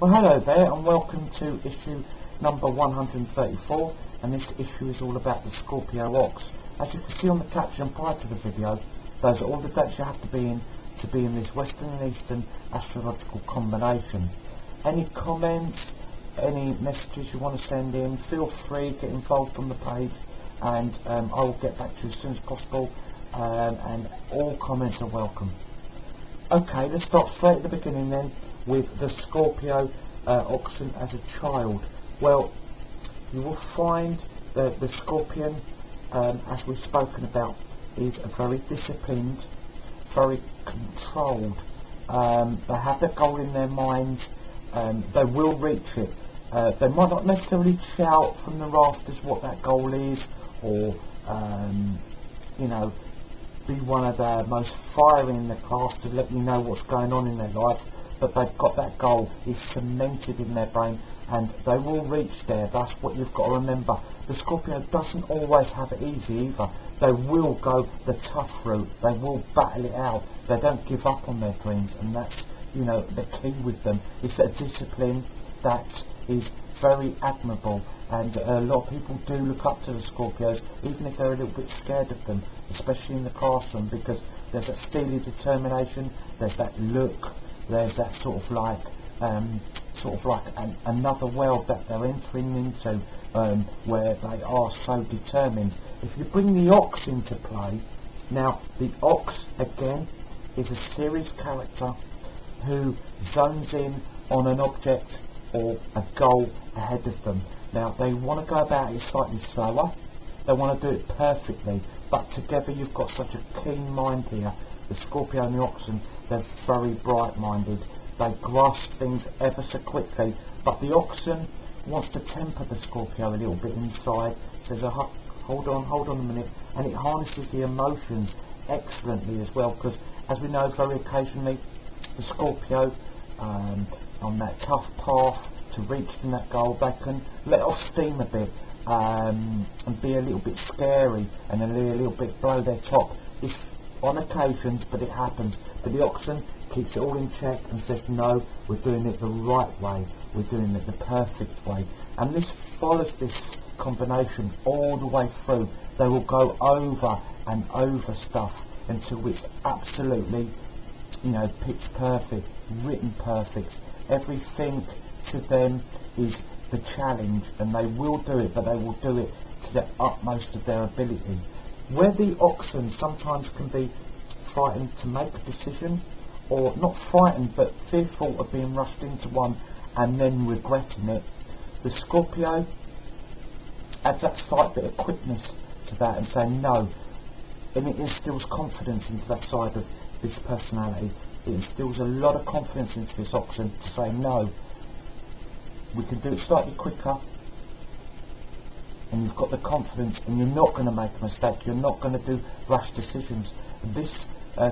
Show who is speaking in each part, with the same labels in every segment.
Speaker 1: Well, hello there and welcome to issue number 134, and this issue is all about the Scorpio Ox. As you can see on the caption prior to the video, those are all the dates you have to be in this Western and Eastern astrological combination. Any comments, any messages you want to send in, feel free, get involved on the page, and I will get back to you as soon as possible, and all comments are welcome. Okay, let's start straight at the beginning then with the Scorpio oxen as a child. Well, you will find that the Scorpion, as we've spoken about, is very disciplined, very controlled. They have their goal in their minds. They will reach it. They might not necessarily shout from the rafters what that goal is, or you know, be one of the most fiery in the class to let you know what's going on in their life, but they've got that goal, it's cemented in their brain, and they will reach there. That's what you've got to remember. The Scorpio doesn't always have it easy either. They will go the tough route, they will battle it out, they don't give up on their dreams, and that's, you know, the key with them. It's a discipline that is very admirable, and a lot of people do look up to the Scorpios, even if they're a little bit scared of them, especially in the classroom, because there's that steely determination, there's that look, there's that sort of like another world that they're entering into, where they are so determined. If you bring the Ox into play, now the Ox again is a series character who zones in on an object or a goal ahead of them. Now they want to go about it slightly slower, they want to do it perfectly, but together you've got such a keen mind here. The Scorpio and the Oxen, they're very bright-minded, they grasp things ever so quickly, but the Oxen wants to temper the Scorpio a little bit inside, says, hold on a minute, and it harnesses the emotions excellently as well, because as we know, very occasionally the Scorpio, on that tough path to reaching that goal, they can let off steam a bit, and be a little bit scary and a little bit blow their top. It's on occasions, but it happens. But the Oxen keeps it all in check and says, no, we're doing it the right way, we're doing it the perfect way. And this follows this combination all the way through. They will go over and over stuff until it's absolutely, you know, pitch perfect, written perfect. Everything to them is the challenge, and they will do it, but they will do it to the utmost of their ability. Where the Oxen sometimes can be frightened to make a decision, or not frightened but fearful of being rushed into one and then regretting it, the Scorpio adds that slight bit of quickness to that and saying no, and it instills confidence into that side of this personality. It instills a lot of confidence into this Oxen to say no, we can do it slightly quicker, and you've got the confidence, and you're not going to make a mistake, you're not going to do rash decisions. This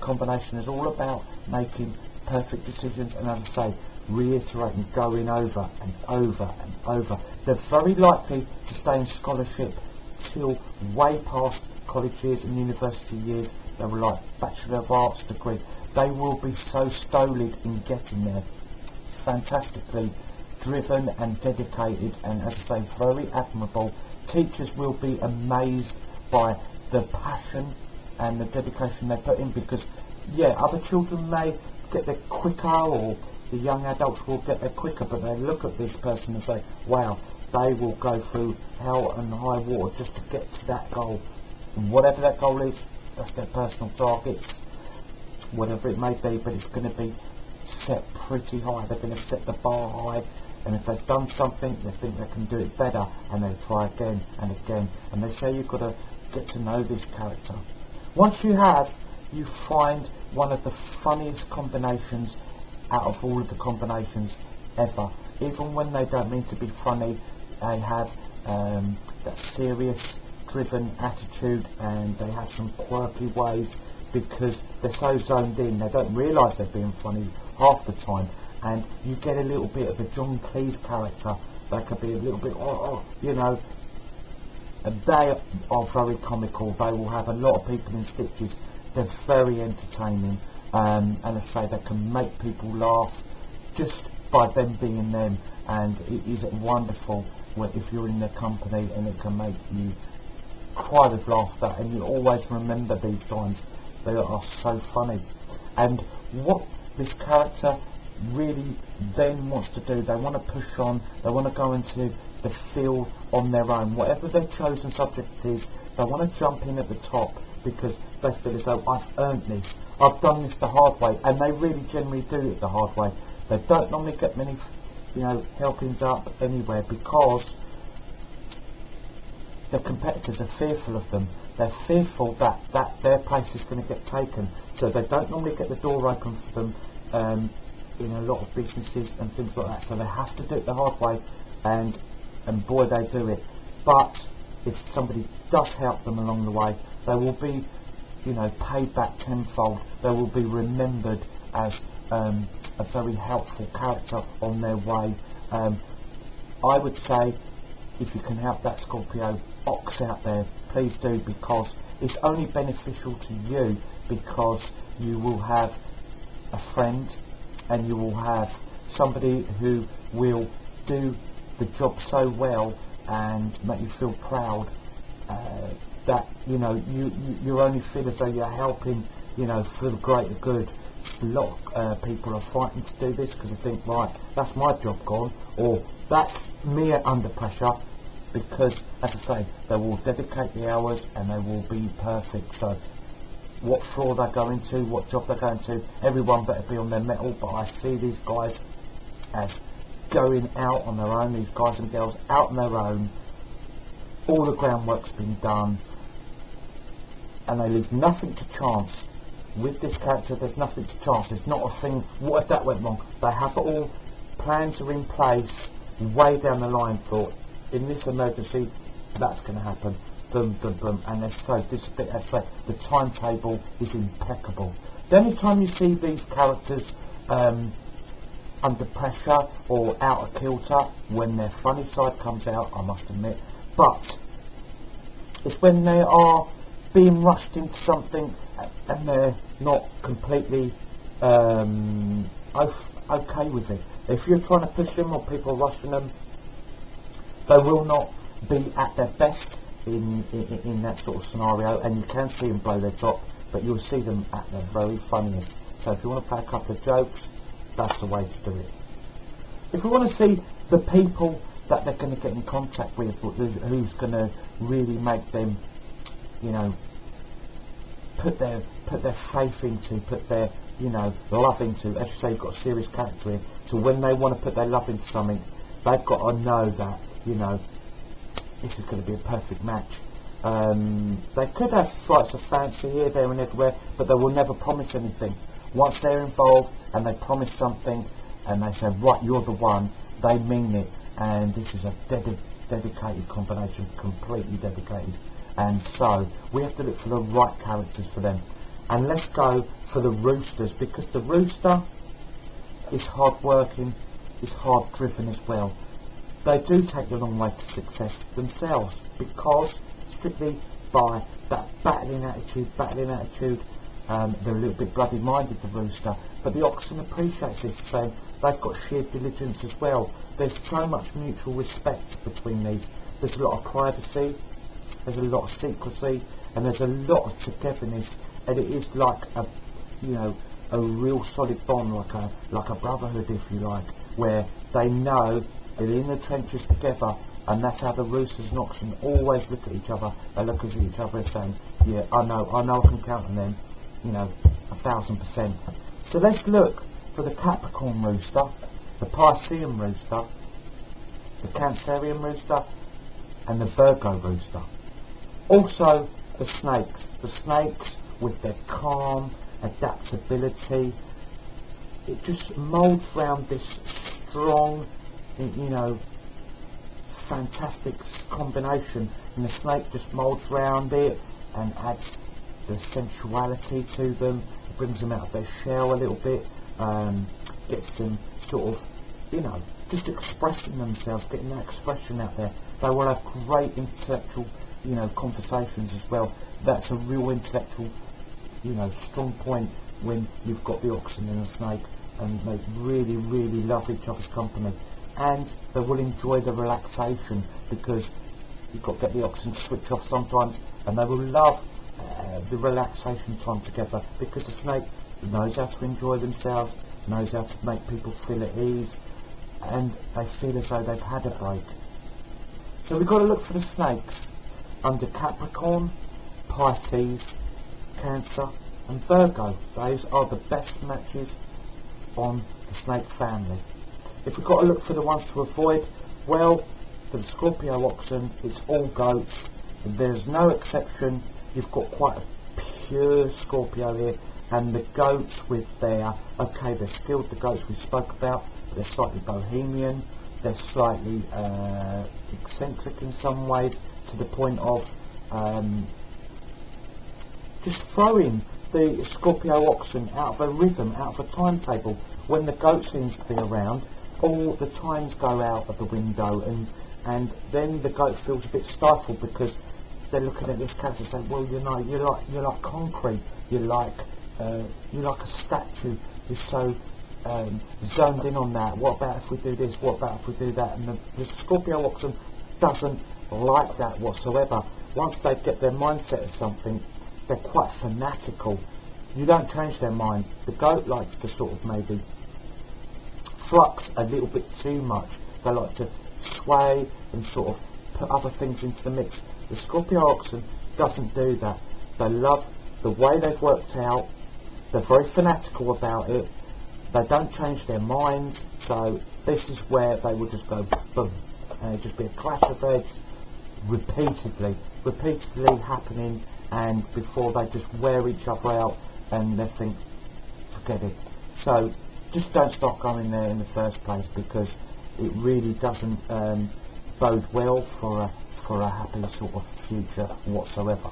Speaker 1: combination is all about making perfect decisions, and as I say, reiterating, going over and over and over. They're very likely to stay in scholarship till way past college years and university years. They were like Bachelor of Arts degree. They will be so stolid in getting there, fantastically driven and dedicated, and as I say, very admirable. Teachers will be amazed by the passion and the dedication they put in, because yeah, other children may get there quicker, or the young adults will get there quicker, but they look at this person and say, wow, they will go through hell and high water just to get to that goal, and whatever that goal is, that's their personal targets, whatever it may be, but it's going to be set pretty high. They're going to set the bar high, and if they've done something, they think they can do it better, and they try again and again. And they say you've got to get to know this character. Once you have, you find one of the funniest combinations out of all of the combinations ever. Even when they don't mean to be funny, they have that serious, driven attitude, and they have some quirky ways, because they're so zoned in, they don't realise they're being funny half the time, and you get a little bit of a John Cleese character that could be a little bit, you know, and they are very comical. They will have a lot of people in stitches. They're very entertaining, and as I say, they can make people laugh just by them being them. And it is wonderful if you're in their company, and it can make you cry with laughter, and you always remember these times. They are so funny. And what this character really then wants to do, they want to push on, they want to go into the field on their own. Whatever their chosen subject is, they want to jump in at the top, because they feel as though, I've earned this, I've done this the hard way. And they really generally do it the hard way. They don't normally get many, helpings up anywhere, because the competitors are fearful of them. They're fearful that their place is going to get taken, so they don't normally get the door open for them in a lot of businesses and things like that. So they have to do it the hard way, and boy, they do it. But if somebody does help them along the way, they will be, paid back tenfold. They will be remembered as a very helpful character on their way. I would say, if you can help that Scorpio ox out there, please do, because it's only beneficial to you, because you will have a friend, and you will have somebody who will do the job so well and make you feel proud that you only feel as though you're helping for the greater good. A lot of people are frightened to do this, because they think, right, that's my job gone, or that's me under pressure. Because, as I say, they will dedicate the hours, and they will be perfect. So what floor they're going to, what job they're going to, everyone better be on their mettle. But I see these guys as going out on their own, these guys and girls out on their own. All the groundwork's been done, and they leave nothing to chance. With this character, there's nothing to chance. There's not a thing, what if that went wrong? They have it all, plans are in place, way down the line for, in this emergency, that's going to happen. Boom, boom, boom. And they're so disciplined. As I say, the timetable is impeccable. The only time you see these characters under pressure or out of kilter, when their funny side comes out, I must admit. But it's when they are being rushed into something and they're not completely okay with it. If you're trying to push them, or people are rushing them, they will not be at their best in that sort of scenario, and you can see them blow their top, but you'll see them at their very funniest. So if you want to play a couple of jokes, that's the way to do it. If we want to see the people that they're going to get in contact with, who's going to really make them, put their faith into, put their love into. As you say, you've got a serious character here, so when they want to put their love into something, they've got to know that this is going to be a perfect match. They could have flights of fancy here, there and everywhere, but they will never promise anything. Once they're involved and they promise something and they say, right, you're the one, they mean it. And this is a dedicated combination, completely dedicated. And so we have to look for the right characters for them. And let's go for the roosters, because the rooster is hard working, is hard driven as well. They do take the long way to success themselves, because strictly by that battling attitude, they're a little bit bloody minded, the rooster, but the oxen appreciates this, saying they've got sheer diligence as well. There's so much mutual respect between these. There's a lot of privacy, there's a lot of secrecy, and there's a lot of togetherness, and it is like a real solid bond, like a brotherhood, if you like, where they know they're in the trenches together. And that's how the roosters and oxen always look at each other. They look at each other and saying, yeah, I know I can count on them, 1,000%. So let's look for the Capricorn rooster, the Piscean rooster, the Cancerian rooster, and the Virgo rooster. Also the snakes with their calm, adaptability. It just moulds around this strong, fantastic combination, and the snake just moulds around it and adds the sensuality to them. It brings them out of their shell a little bit, gets them sort of, just expressing themselves, getting that expression out there. They will have great intellectual, conversations as well. That's a real intellectual, strong point when you've got the oxen and the snake. and they really, really love each other's company, and they will enjoy the relaxation, because you've got to get the oxen to switch off sometimes, and they will love the relaxation time together, because the snake knows how to enjoy themselves, knows how to make people feel at ease, and they feel as though they've had a break. So we've got to look for the snakes under Capricorn, Pisces, Cancer and Virgo. Those are the best matches on the snake family. If we've got to look for the ones to avoid, well, for the Scorpio oxen, it's all goats. There's no exception. You've got quite a pure Scorpio here, and the goats with their, okay, they're skilled, the goats we spoke about, but they're slightly bohemian, they're slightly eccentric in some ways, to the point of just throwing the Scorpio oxen out of a rhythm, out of a timetable. When the goat seems to be around, all the times go out of the window, and then the goat feels a bit stifled, because they're looking at this character and saying, well, you know, you're like concrete, you're like a statue, you're so zoned in on that. What about if we do this? What about if we do that? And the Scorpio oxen doesn't like that whatsoever. Once they get their mindset of something, they're quite fanatical. You don't change their mind. The goat likes to sort of maybe flux a little bit too much. They like to sway and sort of put other things into the mix. The Scorpio oxen doesn't do that. They love the way they've worked out. They're very fanatical about it. They don't change their minds. So this is where they will just go boom, and it'll just be a clash of heads repeatedly happening, and before they just wear each other out and they think, forget it. So just don't start going there in the first place, because it really doesn't bode well for a happy sort of future whatsoever.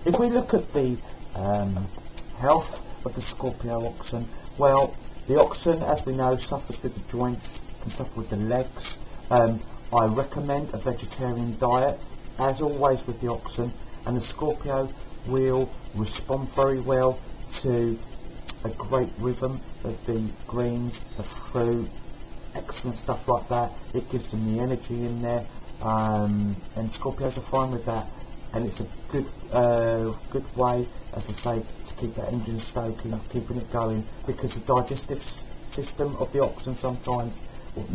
Speaker 1: If we look at the health of the Scorpio oxen, well, the oxen, as we know, suffers with the joints and suffer with the legs. I recommend a vegetarian diet, as always with the oxen, and the Scorpio will respond very well to a great rhythm of the greens, the fruit, excellent stuff like that. It gives them the energy in there, and Scorpios are fine with that, and it's a good way, as I say, to keep that engine stoking, keeping it going, because the digestive system of the oxen sometimes,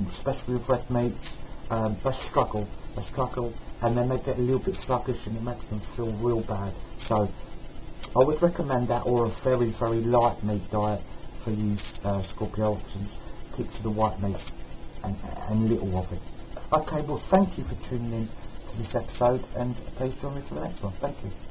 Speaker 1: especially with red meats, they struggle, and then they get a little bit sluggish, and it makes them feel real bad. So I would recommend that, or a very, very light meat diet for you Scorpio oxen. Keep to the white meats and little of it. Okay, well, thank you for tuning in to this episode, and please join me for the next one. Thank you.